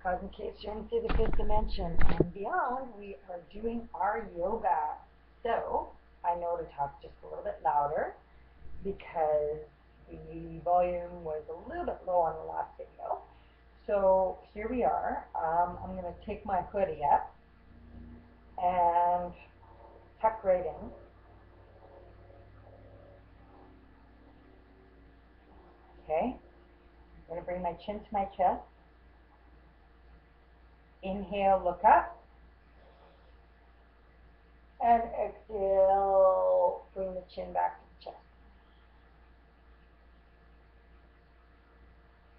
Kosmic8 journey through the fifth dimension and beyond. We are doing our yoga. So I know to talk just a little bit louder because the volume was a little bit low on the last video. So here we are. I'm going to take my hoodie up and tuck right in. Okay. I'm going to bring my chin to my chest. Inhale, look up. And exhale, bring the chin back to the chest.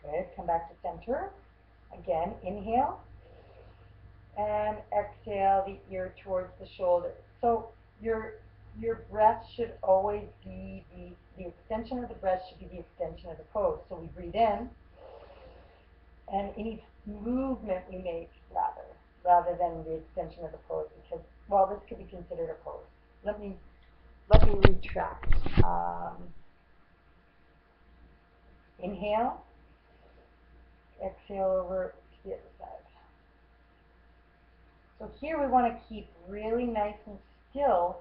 Good. Come back to center. Again, inhale. And exhale the ear towards the shoulder. So your breath should always be the extension of the breath should be the extension of the pose. So we breathe in, and any movement we make rather than the extension of the pose, because, well, this could be considered a pose. Let me retract. Inhale, exhale over to the other side. So here we want to keep really nice and still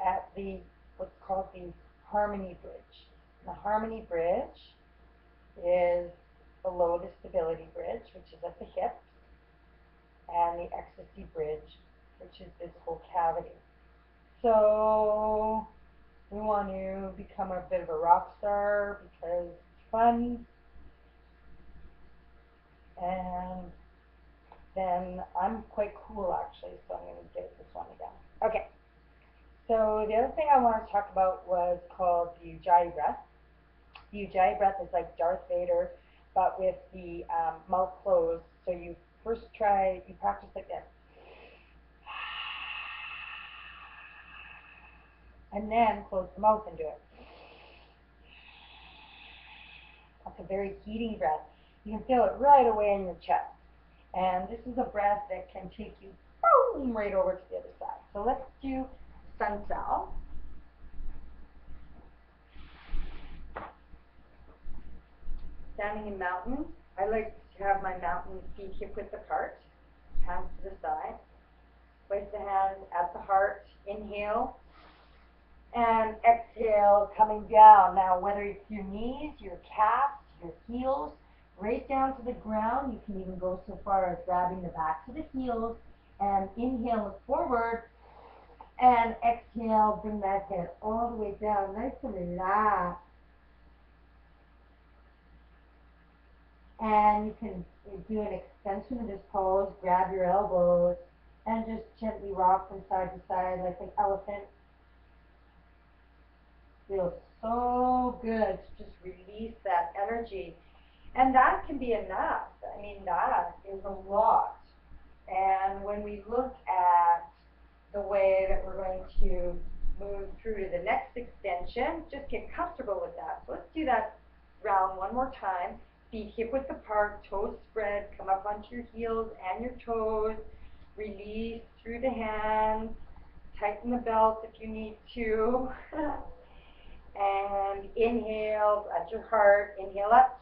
at the what's called the harmony bridge. The harmony bridge is below the stability bridge, which is at the hips, and the ecstasy bridge, which is this whole cavity. So we want to become a bit of a rock star because it's fun. And then I'm quite cool actually, so I'm going to get this one again. Okay. So the other thing I want to talk about was called the Ujjayi breath. The Ujjayi breath is like Darth Vader, but with the mouth closed. So you first you practice like this. And then close the mouth and do it. That's a very heating breath. You can feel it right away in your chest. And this is a breath that can take you boom, right over to the other side. So let's do sun salve. Standing in mountain, I like to have my mountain feet hip width apart, hands to the side. Place the hands at the heart, inhale, and exhale, coming down. Now, whether it's your knees, your calves, your heels, right down to the ground, you can even go so far as grabbing the backs of the heels, and inhale it forward, and exhale, bring that head all the way down, nice and relaxed. And you can do an extension of this pose, grab your elbows, and just gently rock from side to side like an elephant. Feels so good to just release that energy. And that can be enough. I mean, that is a lot. And when we look at the way that we're going to move through to the next extension, just get comfortable with that. So let's do that round one more time. Feet hip width apart, toes spread, come up onto your heels and your toes. Release through the hands. Tighten the belt if you need to. And inhale at your heart. Inhale up.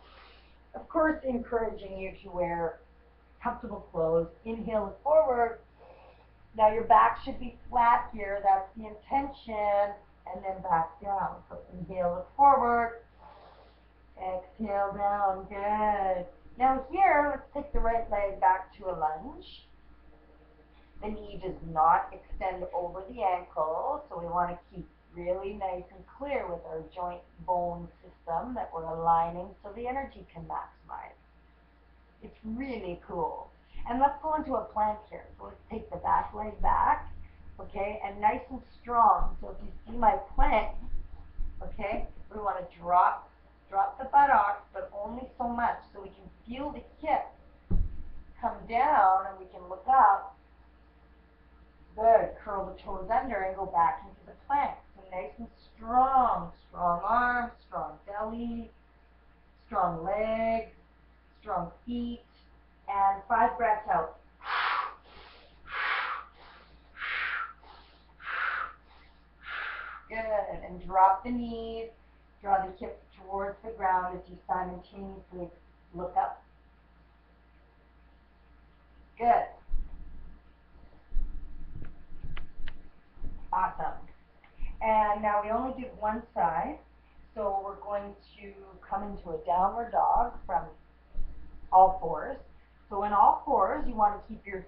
Of course, encouraging you to wear comfortable clothes. Inhale it forward. Now your back should be flat here. That's the intention. And then back down. So inhale it forward. Exhale down. Good. Now here, let's take the right leg back to a lunge. The knee does not extend over the ankle, so we want to keep really nice and clear with our joint bone system that we're aligning so the energy can maximize. It's really cool. And let's go into a plank here. So let's take the back leg back, okay, and nice and strong. So if you see my plank, okay, we want to drop the buttocks, but only so much so we can feel the hip come down and we can look up. Good. Curl the toes under and go back into the plank. So nice and strong. Strong arms, strong belly, strong legs, strong feet, and 5 breaths out. Good. And drop the knees. Draw the hips towards the ground as you simultaneously look up. Good. Awesome. And now we only did one side, so we're going to come into a downward dog from all fours. So in all fours, you want to keep your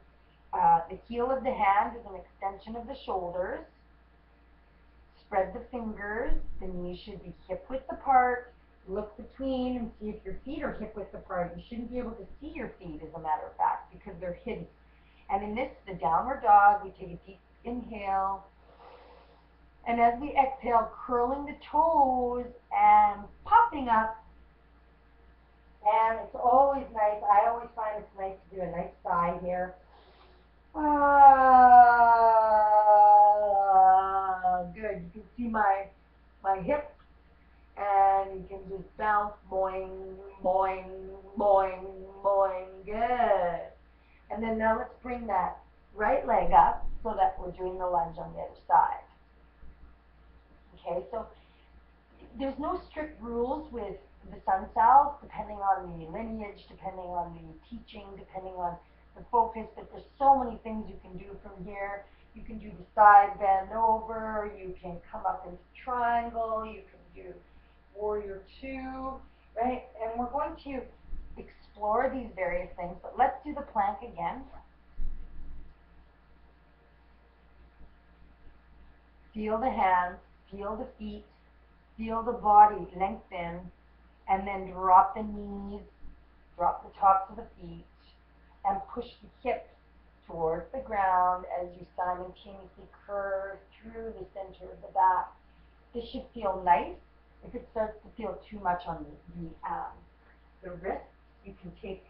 the heel of the hand is an extension of the shoulders. Spread the fingers. The knees should be hip width apart. Look between and see if your feet are hip width apart. You shouldn't be able to see your feet, as a matter of fact, because they're hidden. And in this, the downward dog, we take a deep inhale. And as we exhale, curling the toes and popping up. And it's always nice. I always find it's nice to do a nice sigh here. Good. You can see my hips, and you can just bounce, boing, boing, boing, boing. Good. And then now let's bring that right leg up so that we're doing the lunge on the other side. Okay, so there's no strict rules with the sun cells, depending on the lineage, depending on the teaching, depending on the focus, but there's so many things you can do from here. You can do the side bend over, you can come up into triangle, you can do warrior two, right? And we're going to explore these various things, but let's do the plank again. Feel the hands, feel the feet, feel the body lengthen, and then drop the knees, drop the tops of the feet, and push the hips towards the ground as you simultaneously curve through the center of the back. This should feel nice. If it starts to feel too much on the wrists, you can take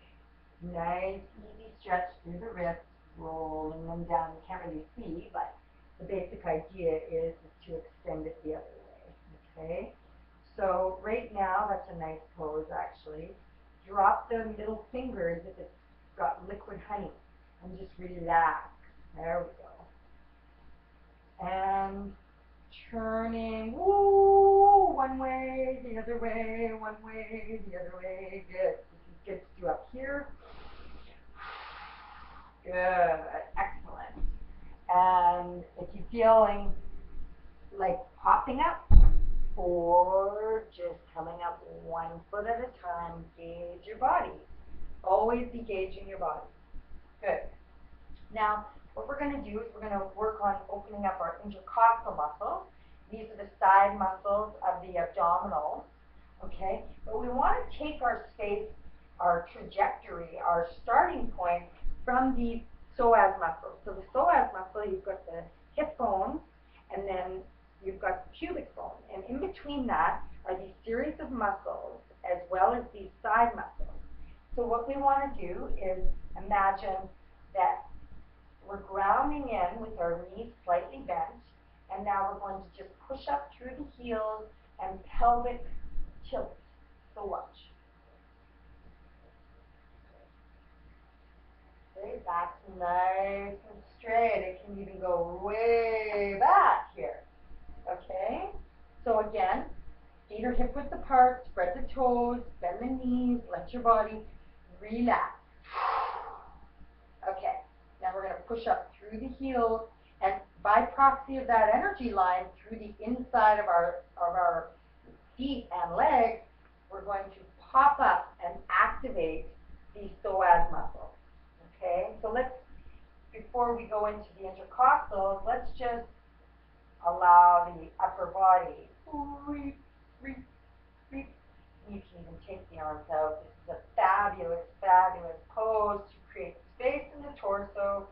nice, easy stretch through the wrists, rolling them down. You can't really see, but the basic idea is to extend it the other way, okay? So right now, that's a nice pose, actually. Drop the middle fingers if it's got liquid honey, and just relax. There we go. And turning, woo, one way, the other way, one way, the other way. Good. This gets you up here. Good. Excellent. And if you're feeling like popping up, or just coming up 1 foot at a time, gauge your body. Always be gauging your body. Good. Now, what we're going to do is we're going to work on opening up our intercostal muscles. These are the side muscles of the abdominals, okay? But we want to take our space, our trajectory, our starting point from the psoas muscles. So the psoas muscle, you've got the hip bone, and then you've got the pubic bone. And in between that are these series of muscles, as well as these side muscles. So what we want to do is imagine that we're grounding in with our knees slightly bent, and now we're going to just push up through the heels and pelvic tilt. So watch. Okay, back's nice and straight. It can even go way back here. Okay? So again, feet are hip width apart, spread the toes, bend the knees, let your body relax. Okay, now we're going to push up through the heels, and by proxy of that energy line through the inside of our feet and legs, we're going to pop up and activate these psoas muscles. Okay, so let's, before we go into the intercostals, let's just allow the upper body. You can even take the arms out. This is a fabulous, fabulous pose to create space in the torso,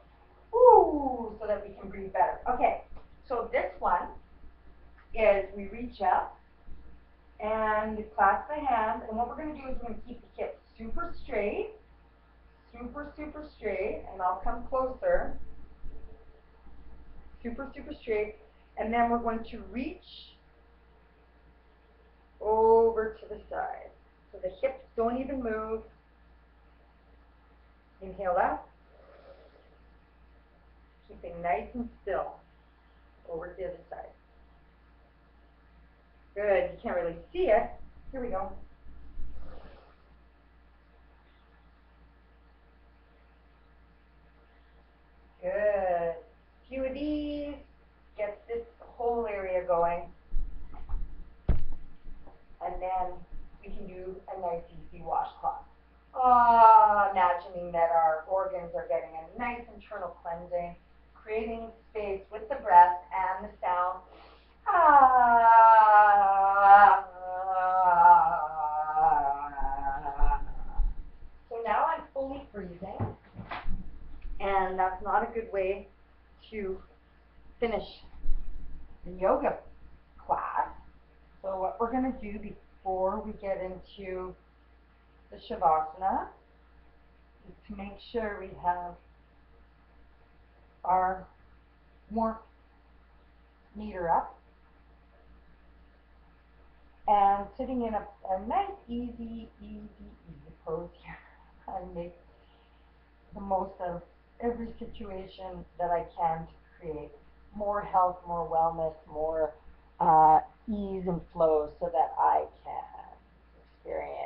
so that we can breathe better. Okay, so this one is we reach up and clasp the hands, and what we're going to do is we're going to keep the hips super straight, super straight, and I'll come closer. Super straight, and then we're going to reach over to the side. So the hips don't even move. Inhale up. Keeping nice and still. Over to the other side. Good. You can't really see it. Here we go. imagining that our organs are getting a nice internal cleansing, creating space with the breath and the sound. So now I'm fully freezing, and that's not a good way to finish the yoga class. So what we're going to do before we get into the Shavasana is to make sure we have our warmth meter up and sitting in a nice, easy pose here. I make the most of every situation that I can to create more health, more wellness, more ease and flow so that I can experience